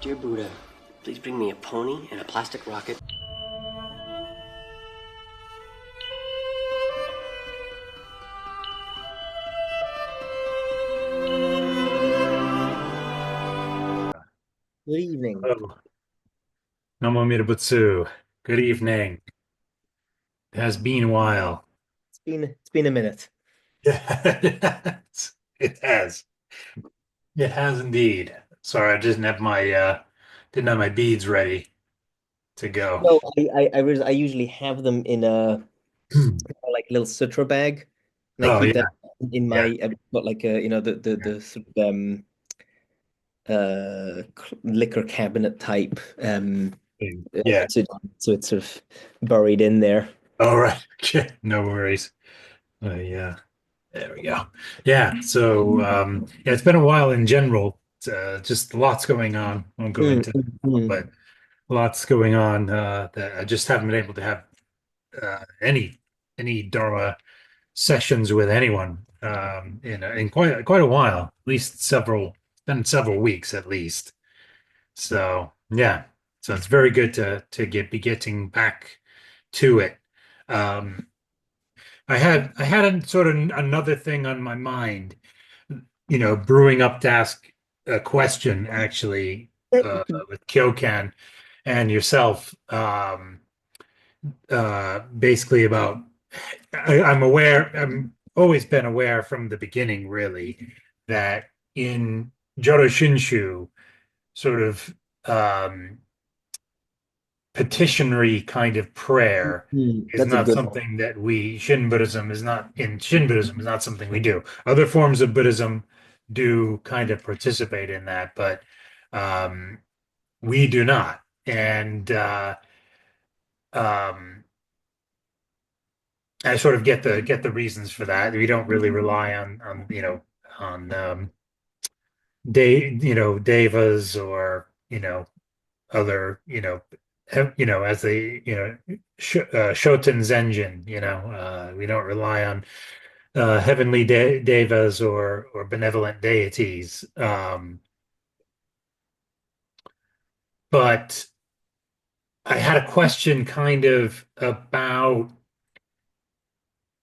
Dear Buddha, please bring me a pony and a plastic rocket. Good evening. Hello, Nembutsu. Good evening. It has been a while. It's been a minute. Yes, it has. It has indeed. Sorry, I didn't have my beads ready to go. No, I usually have them in a like little sutra bag, and I Oh keep yeah, that in yeah. my I've got like a the sort of liquor cabinet type Yeah. so it's sort of buried in there. All right. Okay. No worries. Yeah. There we go. Yeah. So yeah, it's been a while in general. Just lots going on. I won't go Mm, into mm, that, mm. but lots going on that I just haven't been able to have any Dharma sessions with anyone in quite a while, at least been several weeks at least. So yeah, so it's very good to be getting back to it. Um, I had a, sort of another thing on my mind, brewing up to ask a question actually with Kyokan and yourself. Basically about I'm aware, I'm always been aware from the beginning, really, that in Jodo Shinshu, sort of um, petitionary kind of prayer is That's a not good one. something that Shin Buddhism is not something we do. Other forms of Buddhism do kind of participate in that, but um, we do not. And um, I sort of get the reasons for that. We don't really rely on on devas or other as they Shoten Zenjin. We don't rely on heavenly devas or benevolent deities. But I had a question kind of about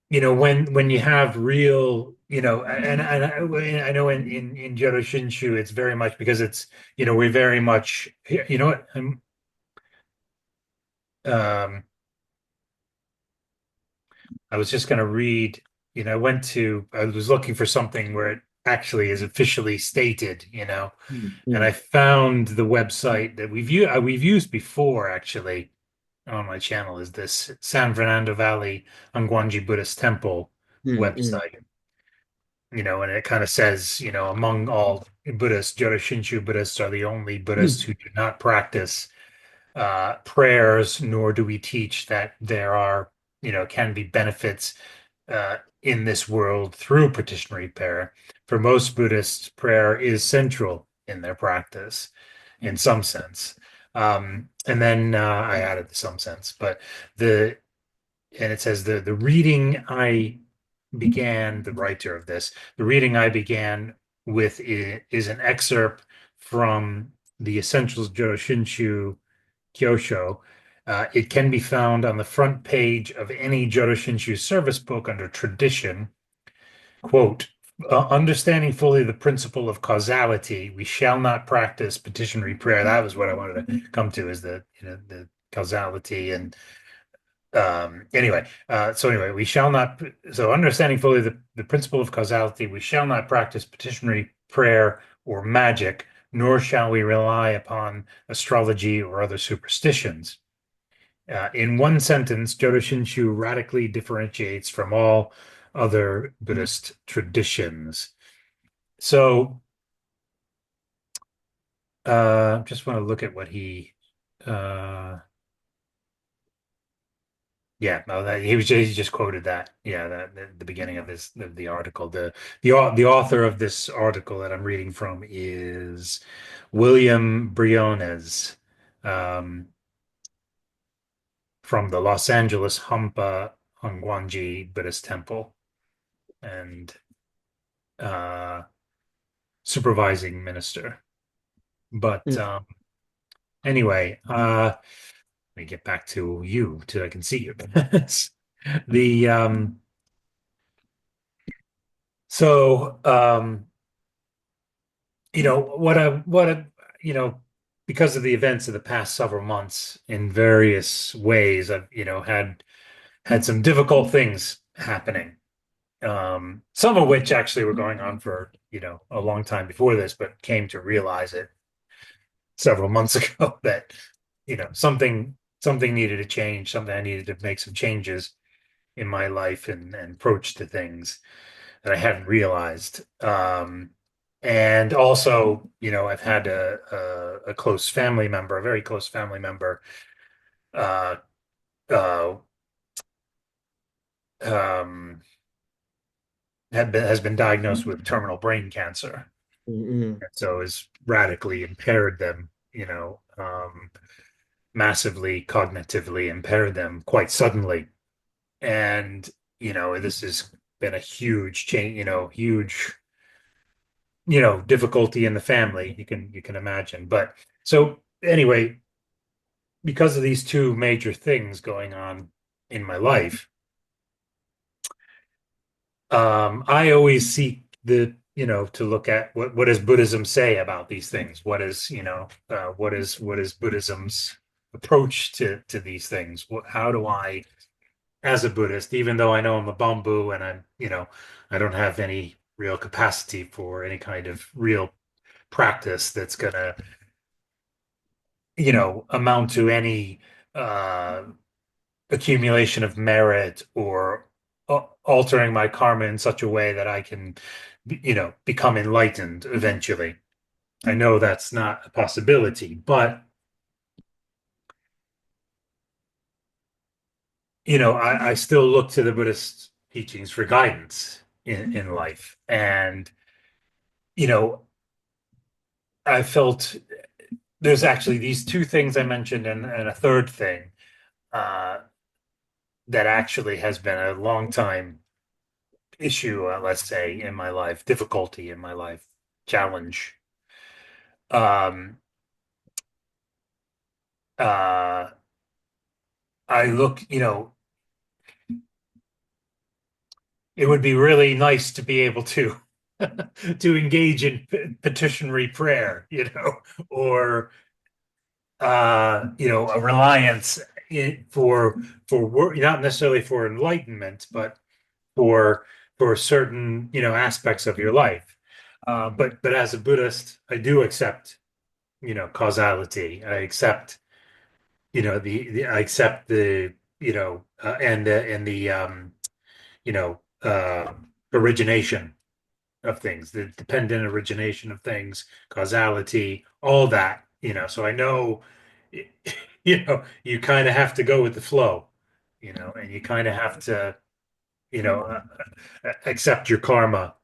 when you have real and I know in Jodo Shinshu it's very much because it's we very much what um I was just going to read I was looking for something where it actually is officially stated, Mm, and I mm, found the website that we've used before actually on my channel is this San Fernando Valley Angwanji Buddhist Temple mm, mm, website. And it kind of says, among all Buddhists, Jodo Shinshu Buddhists are the only Buddhists mm. who do not practice prayers, nor do we teach that there are, can be benefits in this world through petitionary prayer. For most Buddhists, prayer is central in their practice in some sense. And then I added the some sense, but the and it says the reading I began, the writer of this, the reading I began with is an excerpt from the Essentials Jodo Shinshu Kyosho. It can be found on the front page of any Jodo Shinshu service book under tradition. Quote, understanding fully the principle of causality, we shall not practice petitionary prayer. That was what I wanted to come to, is the causality and anyway, we shall not, so understanding fully the principle of causality, we shall not practice petitionary prayer or magic, nor shall we rely upon astrology or other superstitions. In one sentence, Jodo Shinshu radically differentiates from all other Buddhist traditions. So, just want to look at what uh, yeah, no, he just quoted that. Yeah, that the beginning of the article. The author of this article that I'm reading from is William Briones, um, from the Los Angeles Hampa Hongwanji Buddhist Temple and uh, supervising minister. But Mm. Anyway, let me get back to you till I can see you. The so you know, because of the events of the past several months, in various ways, I've had some difficult things happening. Some of which actually were going on for a long time before this, but came to realize it several months ago that something needed to change, something I needed to make some changes in my life and approach to things that I hadn't realized. And also, I've had a close family member, a very close family member, uh, uh, um, has been diagnosed with terminal brain cancer. Mm-hmm. So has radically impaired them, massively cognitively impaired them quite suddenly. And, this has been a huge change, huge, difficulty in the family. You can imagine. But so anyway, because of these two major things going on in my life, I always seek to look at what does Buddhism say about these things? What is Buddhism's approach to these things? How do I, as a Buddhist, even though I know I'm a Bombu and I don't have any real capacity for any kind of real practice that's gonna, amount to any uh accumulation of merit or altering my karma in such a way that I can, become enlightened eventually. I know that's not a possibility, but I still look to the Buddhist teachings for guidance in life. And, you know, I felt there's actually these two things I mentioned and a third thing uh, that actually has been a long time issue, let's say, in my life, difficulty in my life, challenge. Um, uh, I look, it would be really nice to be able to to engage in petitionary prayer, or a reliance for work, not necessarily for enlightenment, but for certain aspects of your life. But as a Buddhist, I do accept causality. I accept I accept the and the you know uh, origination of things, the dependent origination of things, causality, all that. So I know you kind of have to go with the flow, and you kind of have to accept your karma,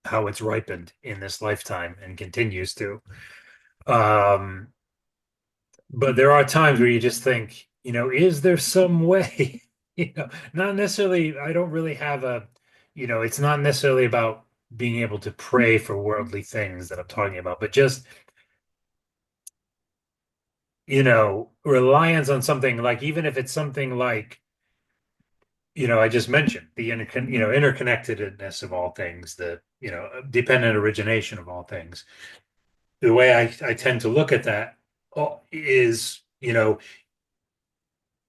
how it's ripened in this lifetime and continues to. Um, but there are times where you just think, is there some way? Not necessarily, I don't really have it's not necessarily about being able to pray for worldly things that I'm talking about, but just, reliance on something like, even if it's something like, I just mentioned the interconnectedness of all things, the, dependent origination of all things. The way I tend to look at that is,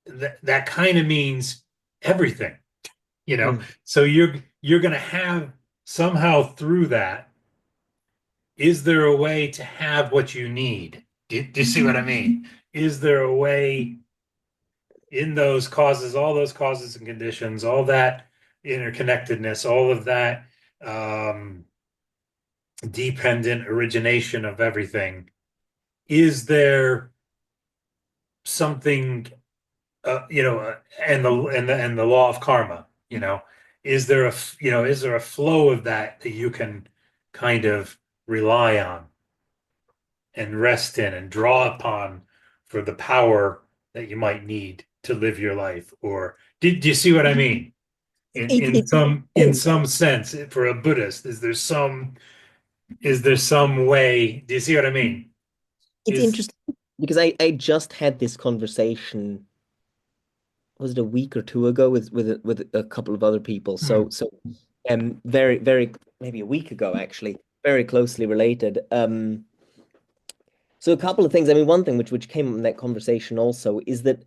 that kind of means everything, so you're going to have somehow through that. Is there a way to have what you need? Do you see what I mean? Is there a way in those causes, all those causes and conditions, all that interconnectedness, all of that dependent origination of everything? Is there something and the law of karma, is there a flow of that you can kind of rely on and rest in and draw upon for the power that you might need to live your life? Or do you see what I mean? in It, in it, some in some sense, for a Buddhist, is there some way? Do you see what I mean? it's Is interesting. because I just had this conversation, was it a week or two ago with a couple of other people. So very, very, maybe a week ago actually, very closely related. So a couple of things. I mean, one thing which came up in that conversation also is that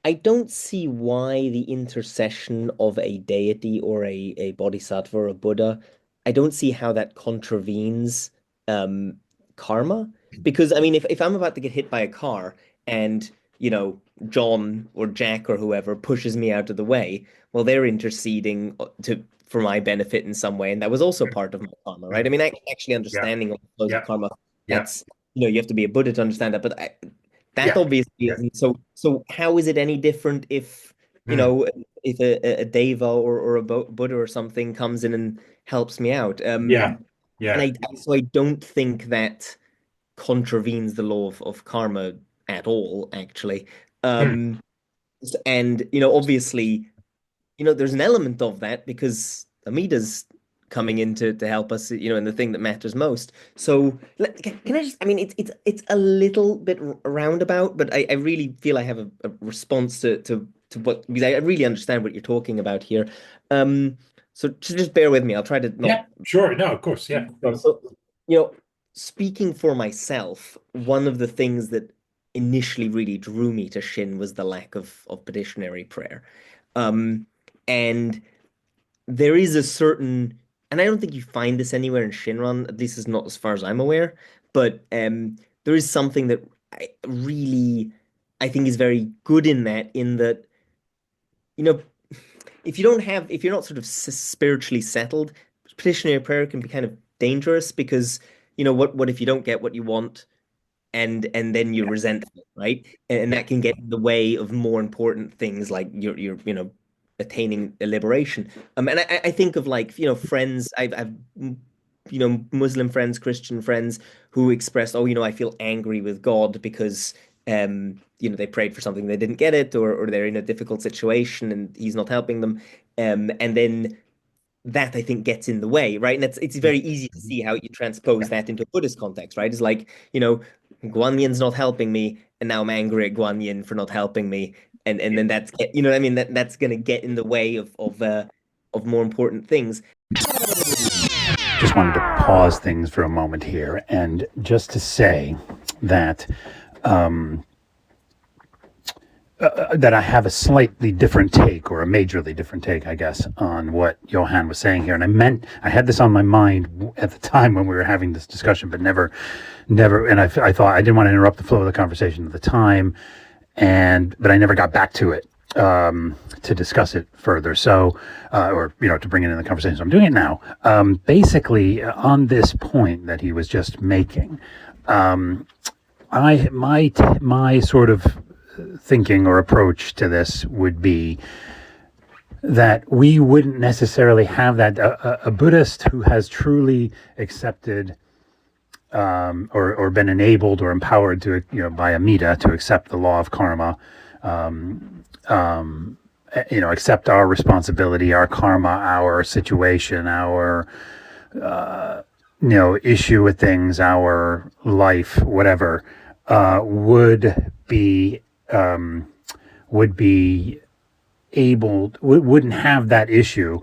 I don't see why the intercession of a deity or a bodhisattva or a Buddha, I don't see how that contravenes um, karma. Because, I mean, if I'm about to get hit by a car and, John or Jack or whoever pushes me out of the way, well, they're interceding for my benefit in some way. And that was also part of my karma, right? I mean, actually Yeah. understanding of the flows of Yeah. karma, Yeah. that's, you have to be a Buddha to understand that. But that Yeah. obviously Yeah. isn't. So how is it any different if, Mm. if a deva or a Buddha or something comes in and helps me out? Yeah. And Yeah. I don't think that contravenes the law of karma at all, actually. Mm. Um, and obviously, there's an element of that because Amida's coming in to help us, in the thing that matters most. So can I just, I mean, it's a little bit roundabout, but I really feel I have a response to what, because I really understand what you're talking about here. So just bear with me. I'll try to not. Yeah. Sure. No, of course. Yeah. So, you know, speaking for myself, one of the things that initially really drew me to Shin was the lack of petitionary prayer. And there is a certain, and I don't think you find this anywhere in Shinran, at least is not as far as I'm aware, but there is something that I think is very good in that, you know, if you're not sort of spiritually settled, petitionary prayer can be kind of dangerous because, what if you don't get what you want and then you're resentful, right? And that can get in the way of more important things like your attaining a liberation. And I think of like, friends, I've Muslim friends, Christian friends who expressed, oh, I feel angry with God because they prayed for something they didn't get it, or they're in a difficult situation and he's not helping them. And then that I think gets in the way, right? And it's very easy to see how you transpose that into a Buddhist context, right? It's like, Guan Yin's not helping me, and now I'm angry at Guan Yin for not helping me, and then what I mean, that's gonna get in the way of more important things. Just wanted to pause things for a moment here, and just to say that that I have a slightly different take, or a majorly different take, I guess, on what Johan was saying here. And I had this on my mind at the time when we were having this discussion, but never, and I thought I didn't want to interrupt the flow of the conversation at the time, but I never got back to it to discuss it further. So, or, to bring it in the conversation. So I'm doing it now. Basically, on this point that he was just making, my sort of thinking or approach to this would be that we wouldn't necessarily have that a Buddhist who has truly accepted or been enabled or empowered to by Amida to accept the law of karma, accept our responsibility, our karma, our situation, our issue with things, our life, whatever, wouldn't have that issue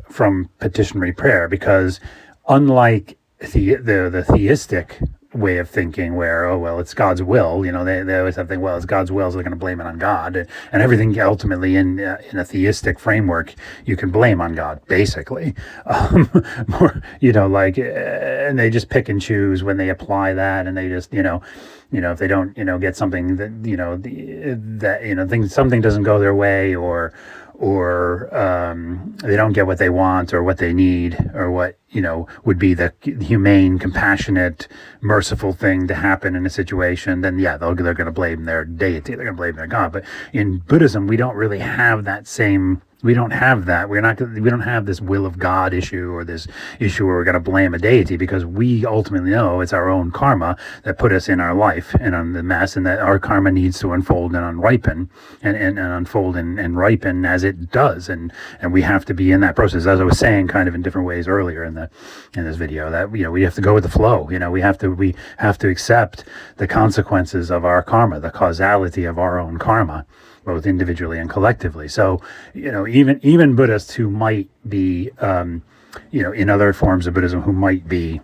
from petitionary prayer, because unlike the theistic way of thinking, where, oh well, it's God's will, they always have to think, well, it's God's will, so they're going to blame it on God, and everything ultimately in a theistic framework you can blame on God, basically. More, and they just pick and choose when they apply that, and they just if they don't get something that something doesn't go their way, or they don't get what they want or what they need, or what would be the humane, compassionate, merciful thing to happen in a situation, then they're going to blame their deity, they're going to blame their God. But in Buddhism, we don't really have that same. We don't have that. We don't have this will of God issue, or this issue where we're going to blame a deity, because we ultimately know it's our own karma that put us in our life and on the mess, and that our karma needs to unfold and unripen and unfold and ripen as it does. And we have to be in that process, as I was saying kind of in different ways earlier in in this video, that we have to go with the flow. We have to accept the consequences of our karma, the causality of our own karma, both individually and collectively. So even Buddhists who might be in other forms of Buddhism, who might be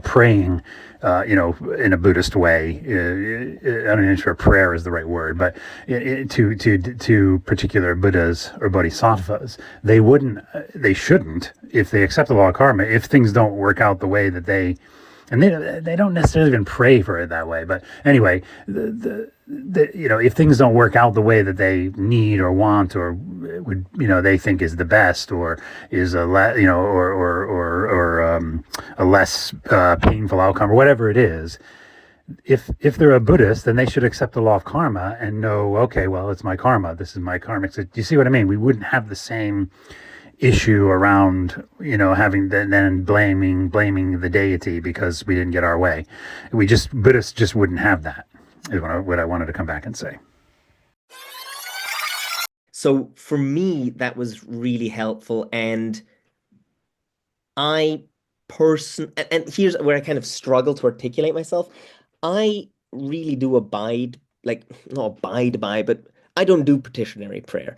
praying, in a Buddhist way. I'm not even sure prayer is the right word, but to particular Buddhas or Bodhisattvas, they shouldn't, if they accept the law of karma, if things don't work out the way that and they don't necessarily even pray for it that way. But anyway, if things don't work out the way that they need or want, or would they think is the best, or is a a less painful outcome, or whatever it is, if they're a Buddhist, then they should accept the law of karma and know, okay, well, it's my karma. This is my karmic. So, do you see what I mean? We wouldn't have the same issue around having then blaming the deity because we didn't get our way. Buddhists just wouldn't have that, is what I wanted to come back and say. So for me, that was really helpful, and and here's where I kind of struggle to articulate myself. I really do not abide by, but I don't do petitionary prayer.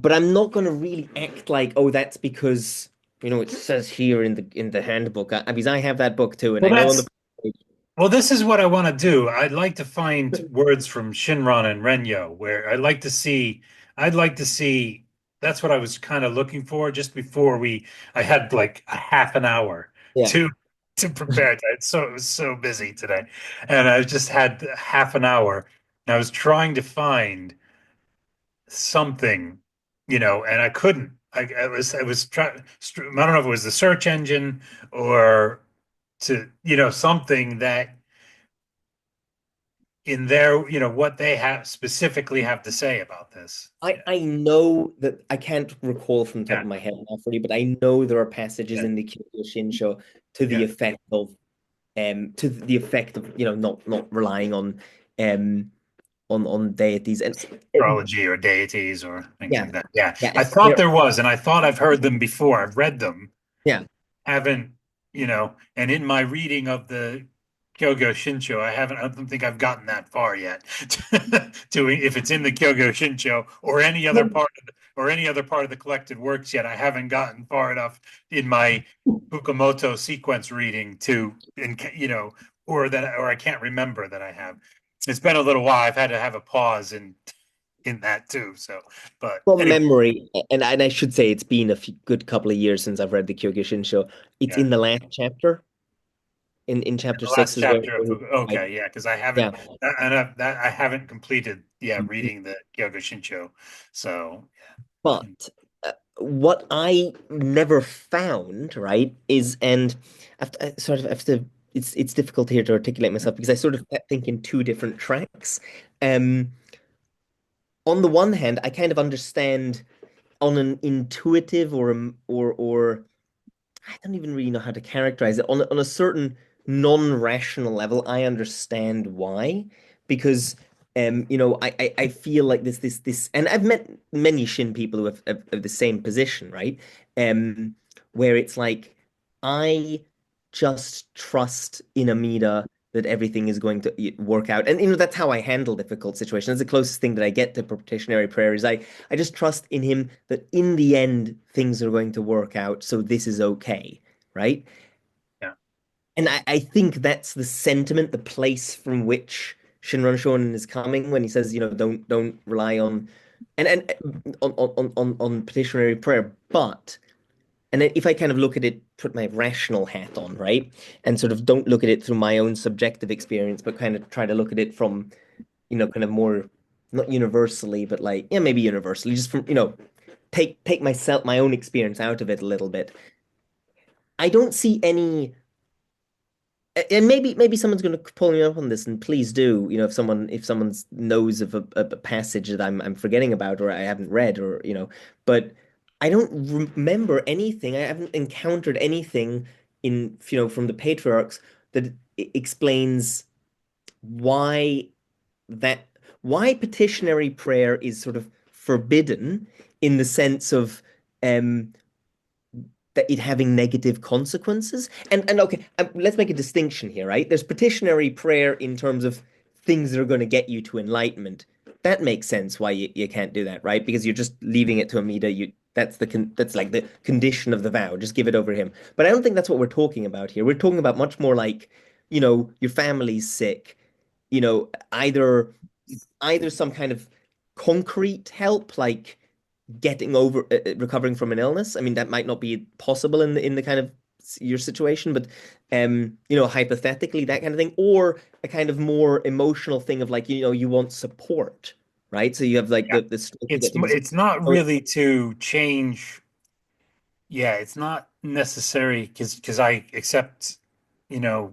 But I'm not going to really act like, oh, that's because it says here in the handbook. Because I have that book too, and I know on the page. Well, this is what I want to do. I'd like to find words from Shinran and Renyo, where I'd like to see. That's what I was kind of looking for just before I had like a half an hour to prepare. It was so busy today, and I just had half an hour, and I was trying to find something, and I couldn't. I was trying. I don't know if it was the search engine or something that in there, what they specifically have to say about this. I know that I can't recall from the top of my head now for you, but I know there are passages in the Jodo Shinshu to the effect of not relying on deities and astrology or deities or things like that. Yeah. I thought there was, and I thought I've heard them before. I've read them. Yeah. Haven't, and in my reading of the Jodo Shinshu, I don't think I've gotten that far yet to if it's in the Jodo Shinshu or any other part of the collected works yet. I haven't gotten far enough in my Fukumoto sequence reading or I can't remember that I have. It's been a little while. I've had to have a pause in that too. So, but anyway. Memory, and I should say it's been a good couple of years since I've read the Jodo Shinshu. It's in the last chapter. In chapter 6 is chapter because I haven't I haven't completed reading the Jodo Shinshu. So, but what I never found is, and I sort of have to. It's difficult here to articulate myself because I sort of think in two different tracks. On the one hand, I kind of understand on an intuitive or I don't even really know how to characterize it. On a certain non-rational level, I understand why, because I feel like this, and I've met many Shin people who have the same position, right? Where it's like I just trust in Amida that everything is going to work out. And that's how I handle difficult situations. That's the closest thing that I get to petitionary prayer is I just trust in him that in the end things are going to work out, so this is okay, right? Yeah. And I think that's the sentiment, the place from which Shinran Shonin is coming when he says, don't rely on on petitionary prayer, but and if I kind of look at it, put my rational hat on, right? And sort of don't look at it through my own subjective experience, but kind of try to look at it from, kind of more, not universally, but maybe universally, just from, take my own experience out of it a little bit. I don't see any, and maybe someone's going to pull me up on this, and please do, if someone knows of a passage that I'm forgetting about or I haven't read or, but I don't remember anything. I haven't encountered anything from the patriarchs that explains why petitionary prayer is sort of forbidden in the sense of that it having negative consequences. And okay, let's make a distinction here, right? There's petitionary prayer in terms of things that are going to get you to enlightenment. That makes sense why you can't do that, right? Because you're just leaving it to Amida. That's like the condition of the vow. Just give it over to him. But I don't think that's what we're talking about here. We're talking about much more like, your family's sick, either some kind of concrete help, like getting over recovering from an illness. I mean, that might not be possible in the kind of your situation, but hypothetically, that kind of thing, or a kind of more emotional thing of like, you want support, right? So you have like Yeah. the strength to It's get through this. it's not really to change. Yeah, it's not necessary because I accept, a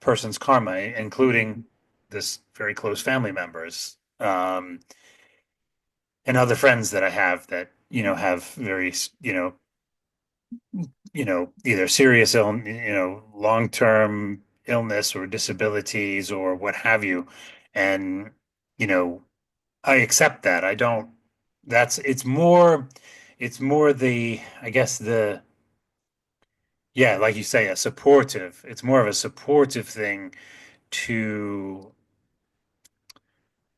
person's karma, including this very close family members, and other friends that I have that, have very, either serious long-term illness or disabilities or what have you. And, I accept that. I don't, it's more the, I guess yeah, like you say, it's more of a supportive thing to,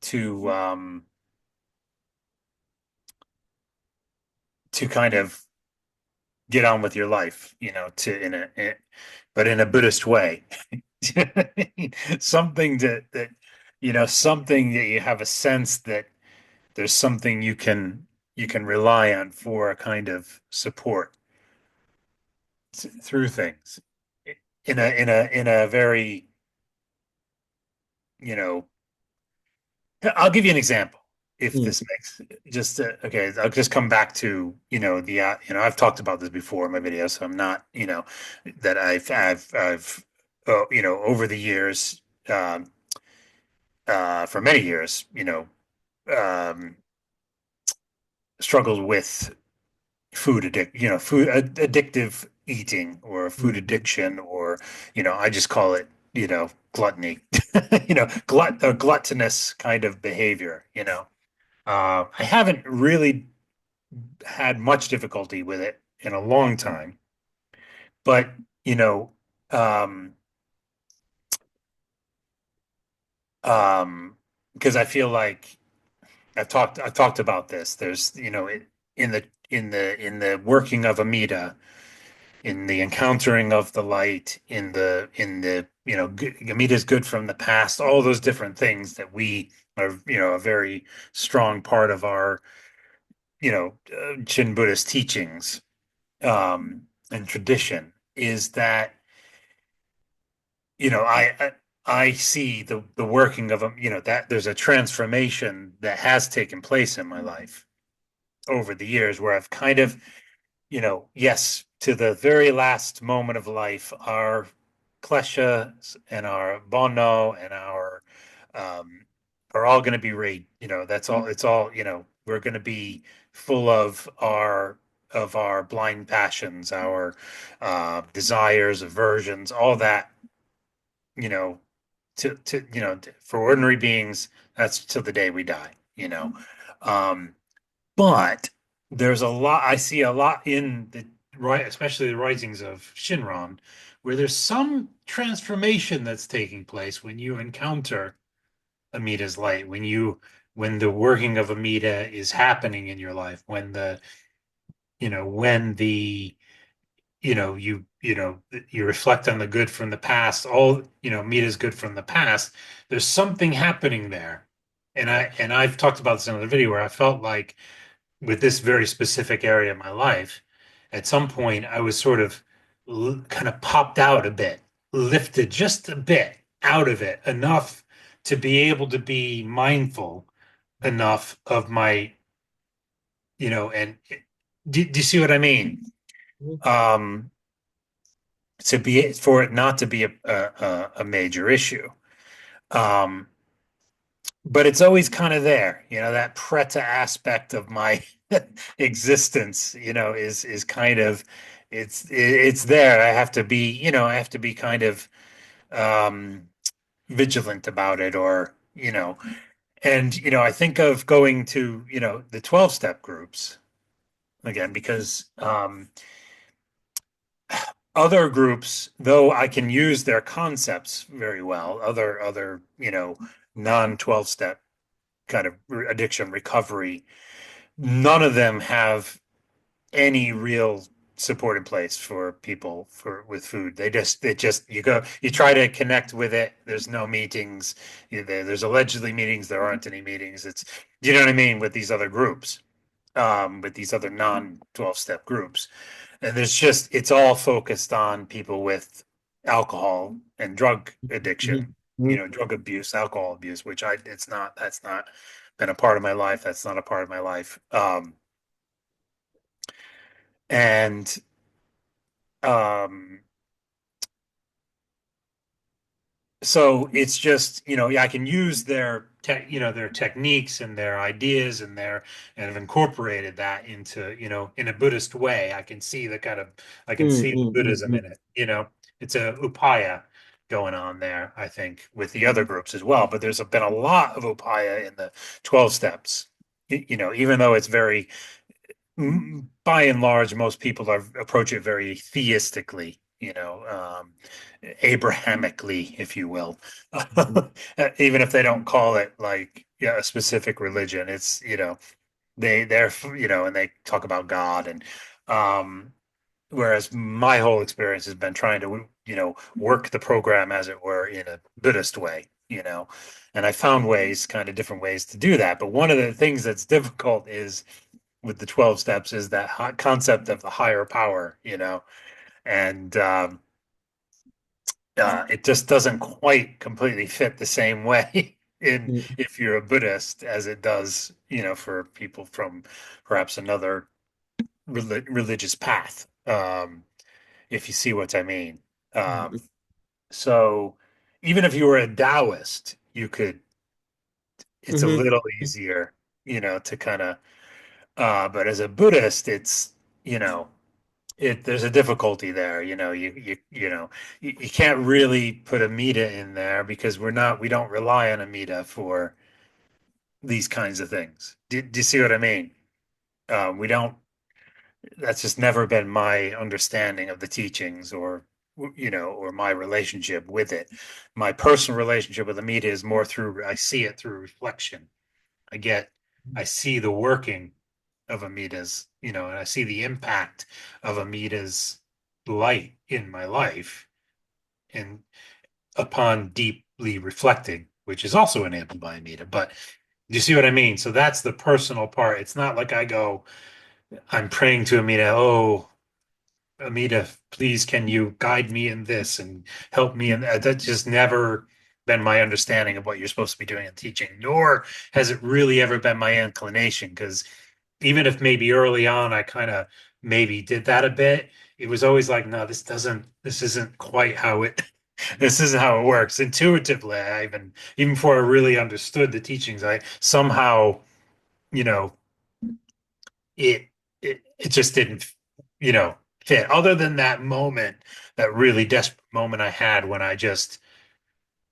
to, um, to kind of get on with your life, but in a Buddhist way. Something something that you have a sense that there's something you can rely on for a kind of support through things in a very, you know, I'll give you an example if Mm. this makes just okay. I'll just come back to I've talked about this before in my videos, so I'm not that I've over the years, for many years, um, struggled with food addictive eating or food addiction, or I just call it gluttony, a gluttonous kind of behavior. I haven't really had much difficulty with it in a long time, but you know, um, because I feel like I've talked about this. There's in the working of Amida, in the encountering of the light, in the Amida is good from the past. All those different things that we are a very strong part of our Shin Buddhist teachings, and tradition is that I see the working of that there's a transformation that has taken place in my life over the years where I've kind of yes, to the very last moment of life, our kleshas and our bono and our um, are all going to be that's all. It's all we're going to be full of our blind passions, our desires, aversions, all that. You know, for ordinary beings, that's till the day we die. Um, but there's a lot, I see a lot in the right, especially the writings of Shinran, where there's some transformation that's taking place when you encounter Amida's light, when the working of Amida is happening in your life, when the you reflect on the good from the past, all Amida's good from the past. There's something happening there, and I've talked about this in another video where I felt like with this very specific area of my life, at some point I was sort of kind of popped out a bit, lifted just a bit out of it, enough to be able to be mindful enough of my, and do you see what I mean? Um, for it not to be a major issue. Um, but it's always kind of there, that preta aspect of my existence, is kind of it's there. I have to be kind of um vigilant about it, or and I think of going to the 12 step groups, again, because other groups, though I can use their concepts very well, other non-12 step kind of addiction recovery, none of them have any real support in place for people with food. You try to connect with it. There's no meetings. There's allegedly meetings. There aren't any meetings. You know what I mean, with these other groups, with these other non-12 step groups. And it's all focused on people with alcohol and drug addiction, drug abuse, alcohol abuse, that's not been a part of my life. That's not a part of my life. And so it's just, I can use their their techniques and their ideas and have incorporated that into, in a Buddhist way. I can see the Buddhism in it. It's a upaya going on there, I think, with the other groups as well. But there's been a lot of upaya in the 12 steps, even though it's very, by and large, most people approach it very theistically, Abrahamically, if you will. Even if they don't call it like a specific religion, it's they're and they talk about God, and whereas my whole experience has been trying to work the program, as it were, in a Buddhist way, and I found different ways to do that. But one of the things that's difficult is with the 12 steps is that concept of the higher power, and it just doesn't quite completely fit the same way if you're a Buddhist as it does, for people from perhaps another religious path, if you see what I mean. So even if you were a Taoist, it's a little easier, to kind of, but as a Buddhist, it's, there's a difficulty there. You can't really put Amida in there because we don't rely on Amida for these kinds of things. Do you see what I mean? We don't, that's just never been my understanding of the teachings, or my relationship with it. My personal relationship with Amida is more I see it through reflection. I see the working of Amida's, and I see the impact of Amida's light in my life, and upon deeply reflecting, which is also enabled by Amida. But you see what I mean? So that's the personal part. It's not like I'm praying to Amida, oh, Amida, please, can you guide me in this and help me? And that's just never been my understanding of what you're supposed to be doing in teaching, nor has it really ever been my inclination, because even if maybe early on I kind of maybe did that a bit, it was always like, no, this isn't quite how this isn't how it works. Intuitively, even before I really understood the teachings, I somehow, it just didn't, fit. Other than that moment, that really desperate moment I had when I just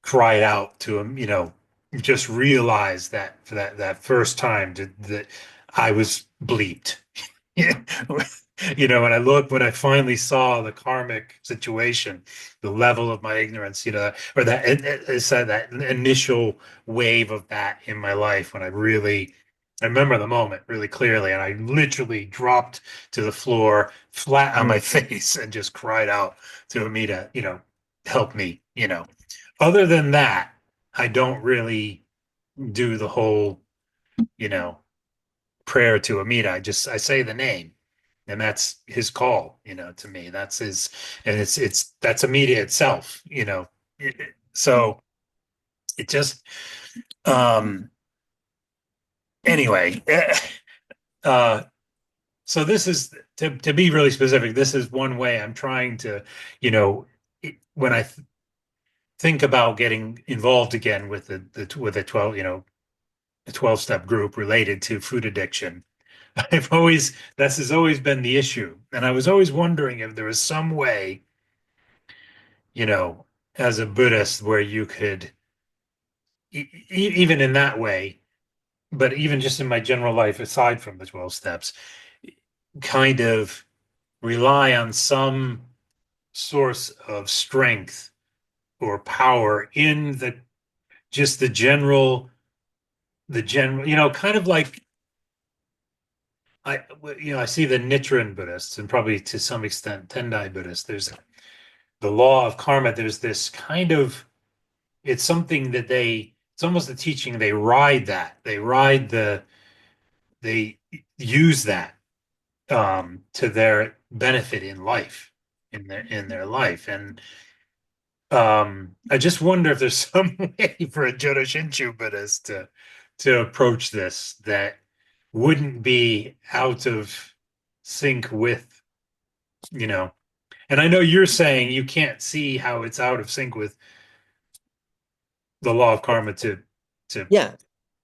cried out to him, just realized that for that first time that I was bleeped. When I finally saw the karmic situation, the level of my ignorance, or that initial wave of that in my life, when I remember the moment really clearly, and I literally dropped to the floor flat on my face and just cried out to Amida, help me, Other than that, I don't really do the whole, prayer to Amida. I say the name, and that's his call, to me. That's his, and that's Amida itself, So it just, anyway, so this is to be really specific. This is one way I'm trying to, when I think about getting involved again with the 12, a 12-step group related to food addiction. This has always been the issue. And I was always wondering if there was some way, as a Buddhist, where you could, even in that way, but even just in my general life, aside from the 12 steps, kind of rely on some source of strength or power in just the general, kind of like I see the Nichiren Buddhists and probably to some extent Tendai Buddhists. There's the law of karma. There's this kind of, it's something that it's almost a teaching. They use that to their benefit in life, in their life. And I just wonder if there's some way for a Jodo Shinshu Buddhist to approach this that wouldn't be out of sync with, you know. And I know you're saying you can't see how it's out of sync with the law of karma to Yeah. Yeah,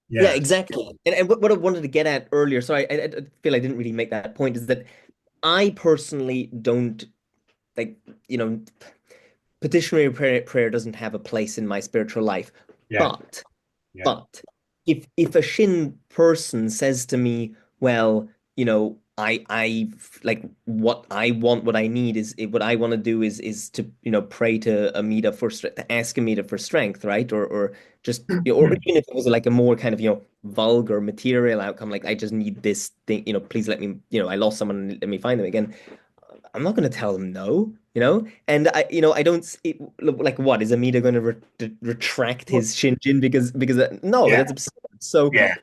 yeah. exactly. And what I wanted to get at earlier, sorry, I feel I didn't really make that point, is that I personally don't like, petitionary prayer doesn't have a place in my spiritual life. Yeah. But Yeah. but if a Shin person says to me, well, I like what I want, what I need is what I want to do is to pray to Amida to ask Amida for strength, right? Or just or even if it was like a more kind of vulgar material outcome, like I just need this thing, please let me, I lost someone, let me find them again. I'm not going to tell them no, and I don't like, what is Amida going to retract his Shinjin because no, Yeah. that's absurd. So Yeah.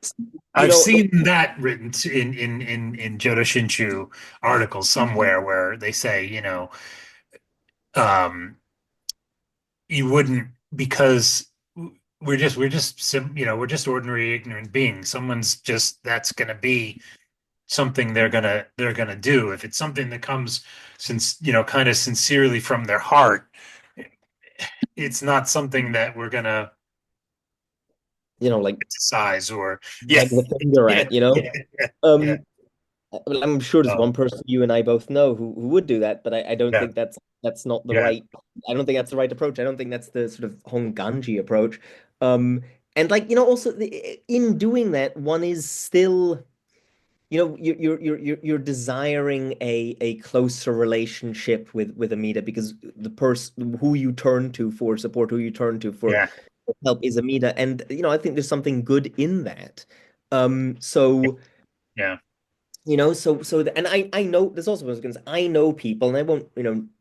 I've seen that written in Jodo Shinshu articles somewhere where they say, um, you wouldn't, because we're just ordinary ignorant beings. That's gonna be something they're gonna do. If it's something that comes since, kind of sincerely from their heart, it's not something that we're gonna like criticize or yeah, wag the finger yeah, at, yeah, yeah, Um, well, I'm sure there's oh, one person you and I both know who would do that, but I don't yeah, think that's not the yeah, right. I don't think that's the right approach. I don't think that's the sort of Honganji approach. Um, and like also in doing that, one is still you're desiring a closer relationship with Amida, because the person who you turn to for support, who you turn to for yeah, help, is Amida, and I think there's something good in that. So yeah, and I know there's also, I know people, and I won't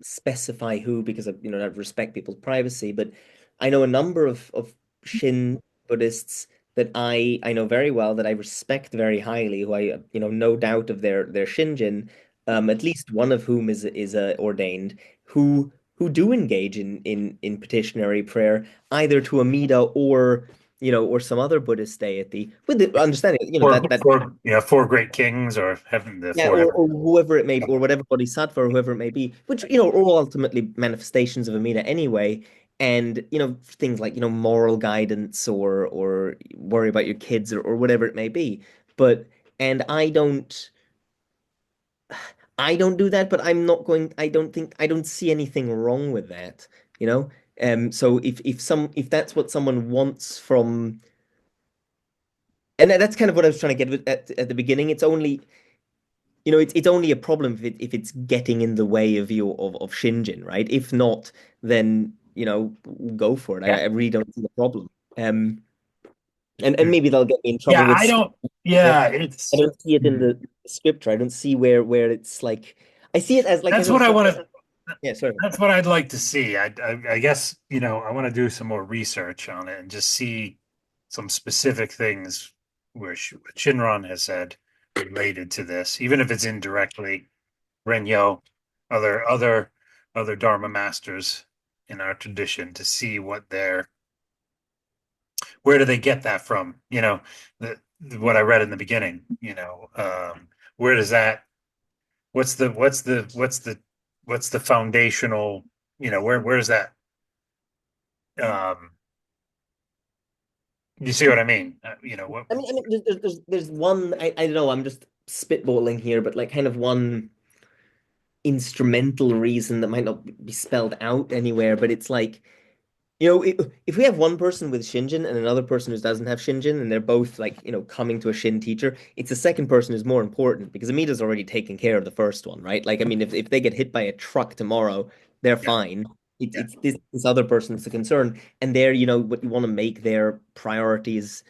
specify who, because I respect people's privacy, but I know a number of Shin Buddhists that I know very well, that I respect very highly, who I no doubt of their Shinjin, at least one of whom is ordained, who do engage in petitionary prayer, either to Amida or some other Buddhist deity, with the understanding four great kings, or heaven, the yeah, four or, heaven. or whoever it may be, or whatever bodhisattva, or whoever it may be, which, are all ultimately manifestations of Amida anyway. And, things like, moral guidance, or worry about your kids, or whatever it may be. But, and I don't do that, but I don't see anything wrong with that, you know? So if that's what someone wants from, and that's kind of what I was trying to get at the beginning. It's only, it's only a problem if it's getting in the way of Shinjin, right? If not, then go for it. Yeah. I really don't see the problem. And maybe they'll get me in trouble Yeah, with I stuff. don't. Yeah, I don't see it in the scripture. I don't see where it's like. I see it as like, that's what I want to. Yeah, sorry. That's what I'd like to see. I guess, I want to do some more research on it and just see some specific things where Shinron has said related to this, even if it's indirectly. Renyo, other Dharma masters in our tradition, to see where do they get that from? What I read in the beginning. Where does that? What's the foundational? Where's that? Um, you see what I mean? What? I mean, there's one. I don't know. I'm just spitballing here, but like kind of one instrumental reason that might not be spelled out anywhere, but it's like, If we have one person with Shinjin and another person who doesn't have Shinjin, and they're both like, coming to a Shin teacher, it's the second person who's more important because Amida's already taken care of the first one, right? Like, I mean, if they get hit by a truck tomorrow, they're Yeah. fine. It's Yeah. it's this other person that's a concern, and they're, what you want to make their priorities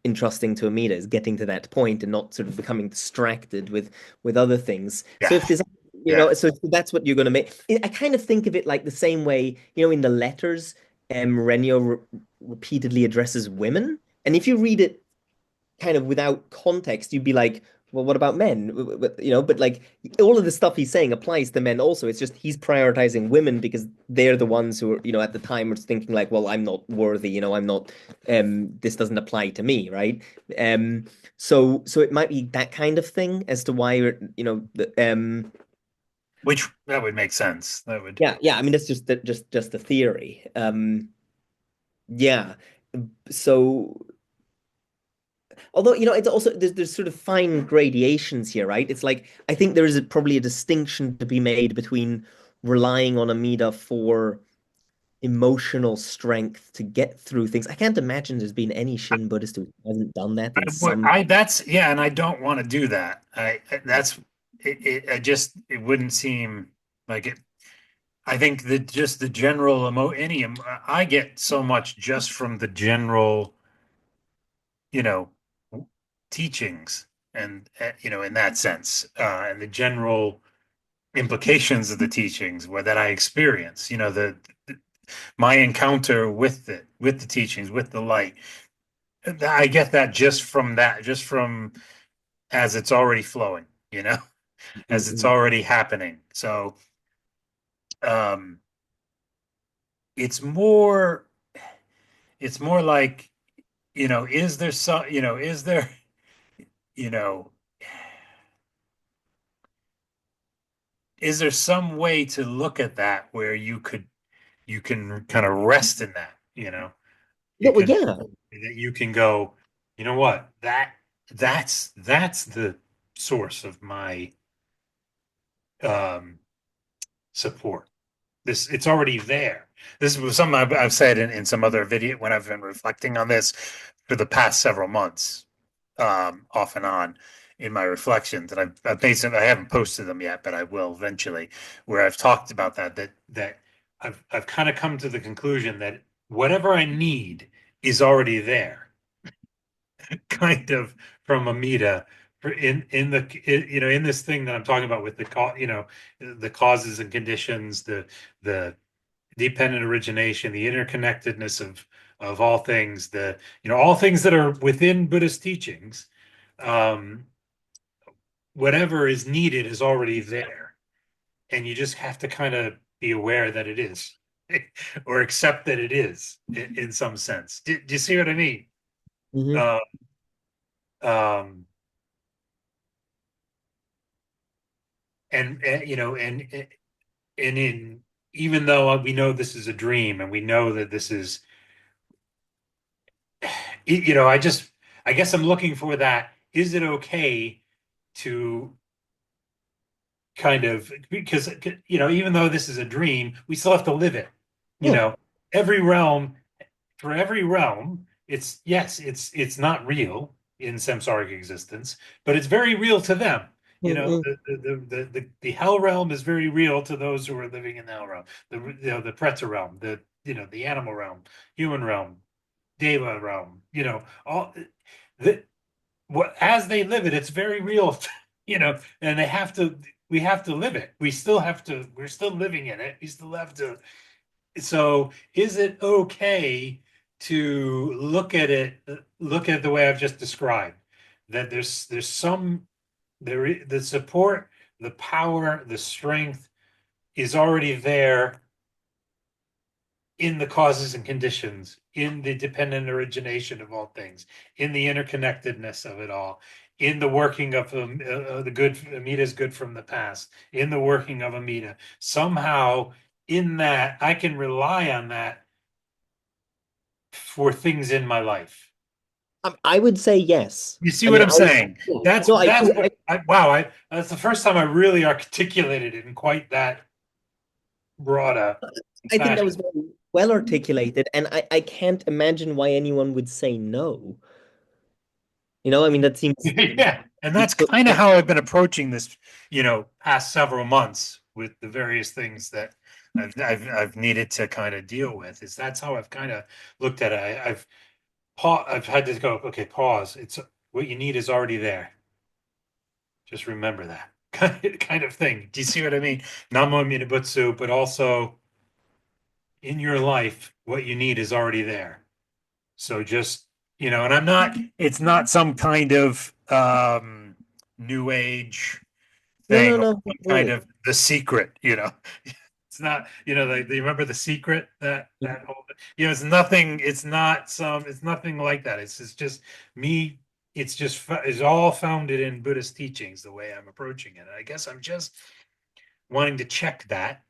entrusting to Amida is getting to that point and not sort of becoming distracted with other things. So Yeah. if there's, Yeah. so that's what you're going to make. I kind of think of it like the same way, in the letters, Renyo repeatedly addresses women, and if you read it kind of without context, you'd be like, well, what about men? But like all of the stuff he's saying applies to men also. It's just he's prioritizing women because they're the ones who are, at the time are thinking like, well, I'm not worthy, I'm not, this doesn't apply to me, right? So it might be that kind of thing as to why Which that would make sense. That would. yeah. I mean, that's just the theory. Yeah. So although, it's also there's sort of fine gradations here, right? It's like I think there is probably a distinction to be made between relying on Amida for emotional strength to get through things. I can't imagine there's been any Shin Buddhist who hasn't done that in some. That's yeah, and I don't want to do that. That's it. It wouldn't seem like it. I think that just the general I get so much just from the general, you know, teachings and in that sense, and the general implications of the teachings where that I experience, my encounter with the teachings, with the light. I get that just from as it's already flowing, as it's already happening. So, um, it's more, like, is there some, you know, is there some way to look at that where you can kind of rest in that, No, you well, can, yeah. that you can go, you know what, that's the source of my um support. It's already there. This was something I've said in some other video when I've been reflecting on this for the past several months, off and on in my reflections. And I've made some, I haven't posted them yet, but I will eventually, where I've talked about that I've kind of come to the conclusion that whatever I need is already there, kind of from Amida in this thing that I'm talking about with the causes and conditions, the dependent origination, the interconnectedness of all things, all things that are within Buddhist teachings. Whatever is needed is already there, and you just have to kind of be aware that it is, or accept that it is in some sense. Do you see what I mean? Mhm. Uh, um, and in even though we know this is a dream and we know that this is, I guess I'm looking for that. Is it okay to kind of, because, even though this is a dream, we still have to live it. You Yeah. know, every realm, for every realm, it's not real in samsaric existence, but it's very real to them. Mhm. The hell realm is very real to those who are living in the hell realm. The Preta realm, the animal realm, human realm, Deva realm, all the what as they live it, it's very real, and we have to live it. We're still living in it. We still have to. So is it okay to look at the way I've just described? That the support, the power, the strength is already there in the causes and conditions, in the dependent origination of all things, in the interconnectedness of it all, in the working of the good, Amida's good from the past, in the working of Amida. Somehow, in that, I can rely on that for things in my life. I would say yes. You see I what mean, I'm saying? That's no, I that's do. what that's the first time I really articulated it in quite that broad a I think that was fashion. well articulated, and I can't imagine why anyone would say no. I mean, that seems Yeah, and that's kind of how I've been approaching this, past several months with the various things that I've needed to kind of deal with. Is that's how I've kind of looked at it. I've had to go, okay, pause. It's what you need is already there. Just remember that kind of thing. Do you see what I mean? Namo Minabutsu, but also in your life, what you need is already there. So just, and it's not some kind of new age thing, no, or some kind right. of The Secret, It's not, like, do you remember The Secret? That whole, it's nothing like that. It's just me. It's all founded in Buddhist teachings, the way I'm approaching it. And I guess I'm just wanting to check that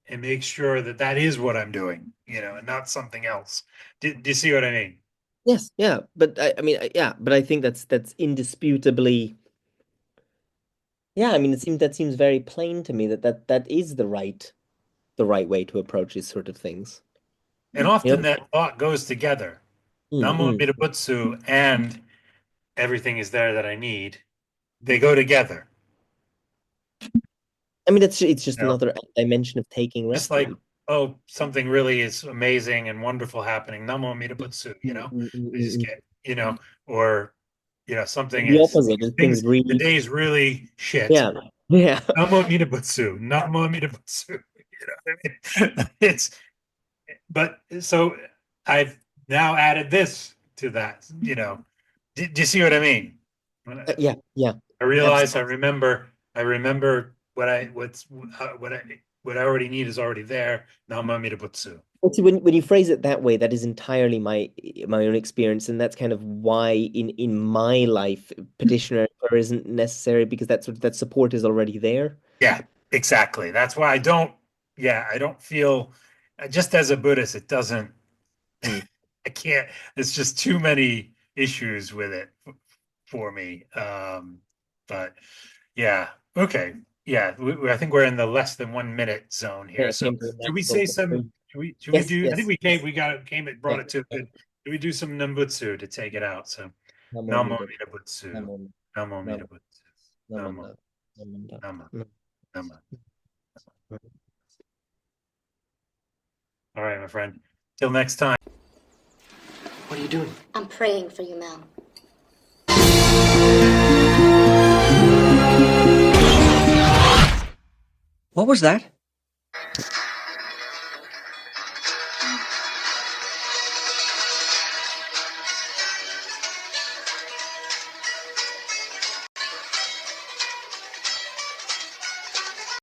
and make sure that that is what I'm doing, and not something else. Do you see what I mean? Yes, yeah, but I mean, yeah, but I think that's indisputably, yeah. I mean, that seems very plain to me that is the right way to approach these sort of things. And often that thought goes together. Namo Mm. Midabutsu and everything is there that I need. They go together. I mean, it's just You know? another dimension of taking Just like, refuge. something really is amazing and wonderful happening. Namo Midabutsu, we just get, or something The is opposite is things the really, day's really shit. yeah, yeah. Namo Midabutsu, Namo Midabutsu. What I mean? But so I've now added this to that, Do you see what I mean? Yeah, yeah. I realize I remember what I already need is already there. Now Mamidabutsu. Well, see, when you phrase it that way, that is entirely my own experience, and that's kind of why in my life petitioner prayer isn't necessary, because that support is already there. Yeah, exactly. That's why I don't feel, just as a Buddhist, it doesn't, I can't, there's just too many issues with it for me. But yeah, okay. Yeah, I think we're in the less than 1 minute zone here. Yeah, So came to the should we next say level. should we Yes, do, I think yes. it brought Yeah. it to good. Should we do some Nembutsu to take it out? So Namo Namo Buddha, Midabutsu, Namo, Namo Namo, Midabutsu, Namo, Namo, Namo, Namo, Namo. Namo. All right, my friend. Till next time. What are you doing? I'm praying for you, Mel. What was that?